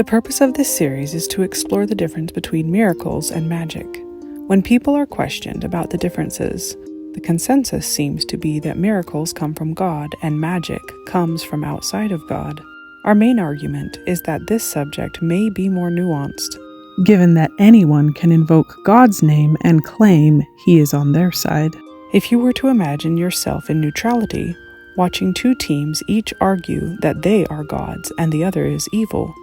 purpose of this series is to explore the difference between miracles and magic. When people are questioned about the differences, the consensus seems to be that miracles come from God and magic comes from outside of God. Our main argument is that this subject may be more nuanced, given that anyone can invoke God's name and claim He is on their side. If you were to imagine yourself in neutrality, watching two teams each argue that they are gods and the other is evil,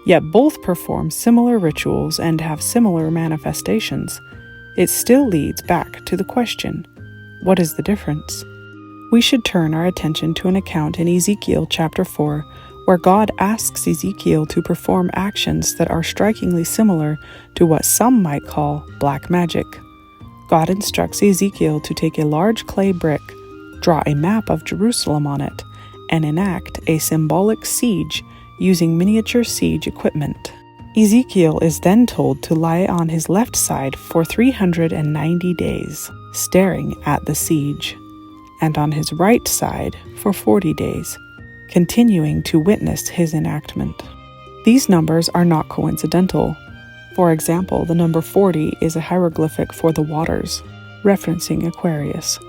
yet both perform similar rituals and have similar manifestations, it still leads back to the question, what is the difference? We should turn our attention to an account in Ezekiel chapter 4, where God asks Ezekiel to perform actions that are strikingly similar to what some might call black magic. God instructs Ezekiel to take a large clay brick, draw a map of Jerusalem on it, and enact a symbolic siege using miniature siege equipment. Ezekiel is then told to lie on his left side for 390 days, staring at the siege, and on his right side for 40 days, continuing to witness his enactment. These numbers are not coincidental. For example, the number 40 is a hieroglyphic for the waters, referencing Aquarius.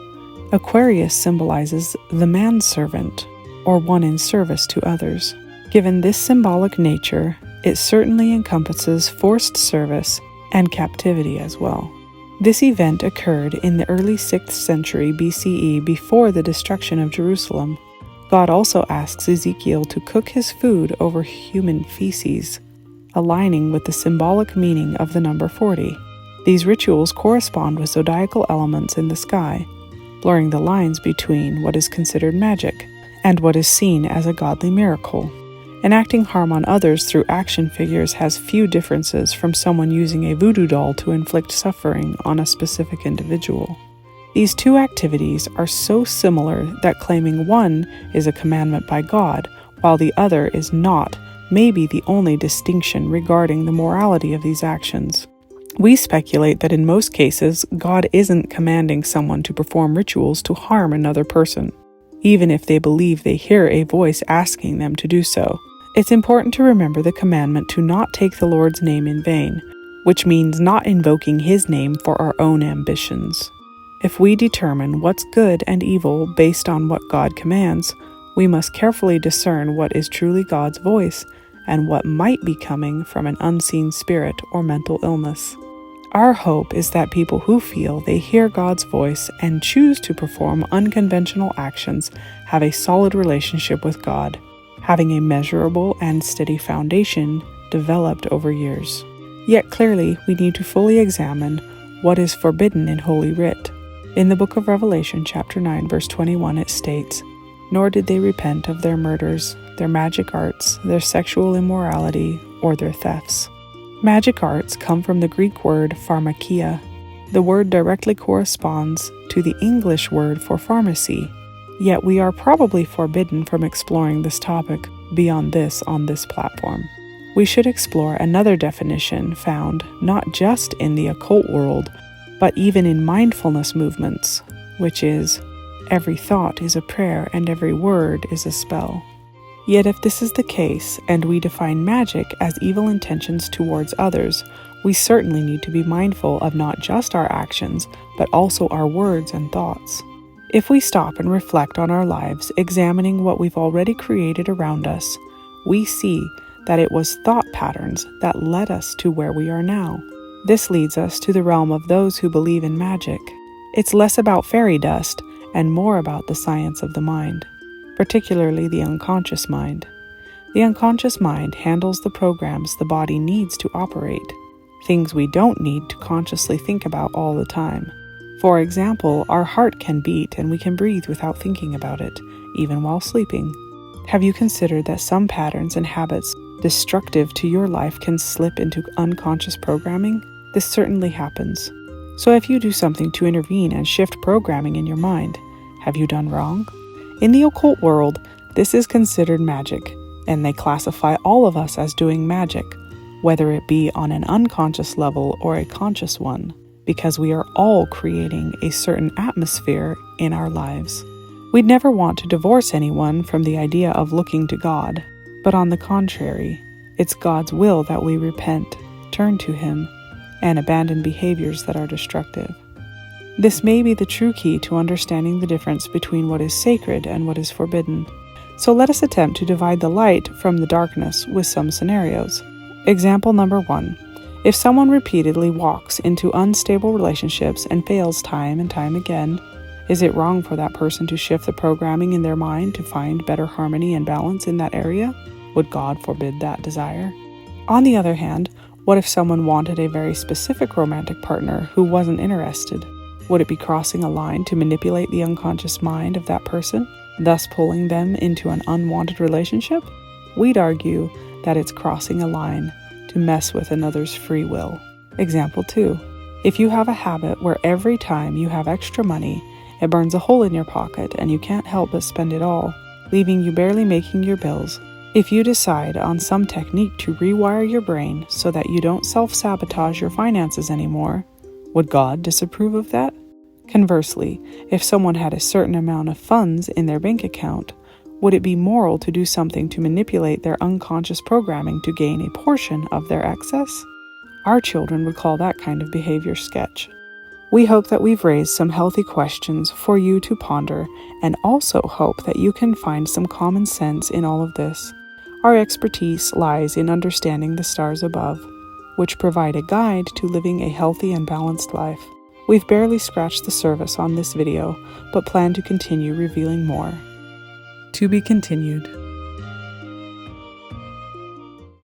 Aquarius symbolizes the manservant, or one in service to others. Given this symbolic nature, it certainly encompasses forced service and captivity as well. This event occurred in the early 6th century BCE before the destruction of Jerusalem. God also asks Ezekiel to cook his food over human feces, aligning with the symbolic meaning of the number 40. These rituals correspond with zodiacal elements in the sky, blurring the lines between what is considered magic and what is seen as a godly miracle. Enacting harm on others through action figures has few differences from someone using a voodoo doll to inflict suffering on a specific individual. These two activities are so similar that claiming one is a commandment by God, while the other is not, may be the only distinction regarding the morality of these actions. We speculate that in most cases, God isn't commanding someone to perform rituals to harm another person, even if they believe they hear a voice asking them to do so. It's important to remember the commandment to not take the Lord's name in vain, which means not invoking His name for our own ambitions. If we determine what's good and evil based on what God commands, we must carefully discern what is truly God's voice and what might be coming from an unseen spirit or mental illness. Our hope is that people who feel they hear God's voice and choose to perform unconventional actions have a solid relationship with God, having a measurable and steady foundation developed over years. Yet clearly, we need to fully examine what is forbidden in Holy Writ. In the book of Revelation, chapter 9, verse 21, it states, "Nor did they repent of their murders, their magic arts, their sexual immorality, or their thefts." Magic arts come from the Greek word pharmakia. The word directly corresponds to the English word for pharmacy, yet we are probably forbidden from exploring this topic beyond this on this platform. We should explore another definition found not just in the occult world, but even in mindfulness movements, which is, every thought is a prayer and every word is a spell. Yet if this is the case, and we define magic as evil intentions towards others, we certainly need to be mindful of not just our actions, but also our words and thoughts. If we stop and reflect on our lives, examining what we've already created around us, we see that it was thought patterns that led us to where we are now. This leads us to the realm of those who believe in magic. It's less about fairy dust and more about the science of the mind, particularly the unconscious mind. The unconscious mind handles the programs the body needs to operate, things we don't need to consciously think about all the time. For example, our heart can beat and we can breathe without thinking about it, even while sleeping. Have you considered that some patterns and habits destructive to your life can slip into unconscious programming? This certainly happens. So if you do something to intervene and shift programming in your mind, have you done wrong? In the occult world, this is considered magic, and they classify all of us as doing magic, whether it be on an unconscious level or a conscious one, because we are all creating a certain atmosphere in our lives. We'd never want to divorce anyone from the idea of looking to God, but on the contrary, It's God's will that we repent, turn to Him, and abandon behaviors that are destructive. This may be the true key to understanding the difference between what is sacred and what is forbidden. So let us attempt to divide the light from the darkness with some scenarios. Example number 1. If someone repeatedly walks into unstable relationships and fails time and time again, is it wrong for that person to shift the programming in their mind to find better harmony and balance in that area? Would God forbid that desire? On the other hand, what if someone wanted a very specific romantic partner who wasn't interested? Would it be crossing a line to manipulate the unconscious mind of that person, thus pulling them into an unwanted relationship? We'd argue that it's crossing a line to mess with another's free will. Example 2. If you have a habit where every time you have extra money, it burns a hole in your pocket and you can't help but spend it all, leaving you barely making your bills. If you decide on some technique to rewire your brain so that you don't self-sabotage your finances anymore, would God disapprove of that? Conversely, if someone had a certain amount of funds in their bank account, would it be moral to do something to manipulate their unconscious programming to gain a portion of their excess? Our children would call that kind of behavior sketch. We hope that we've raised some healthy questions for you to ponder, and also hope that you can find some common sense in all of this. Our expertise lies in understanding the stars above, which provide a guide to living a healthy and balanced life. We've barely scratched the surface on this video, but plan to continue revealing more. To be continued.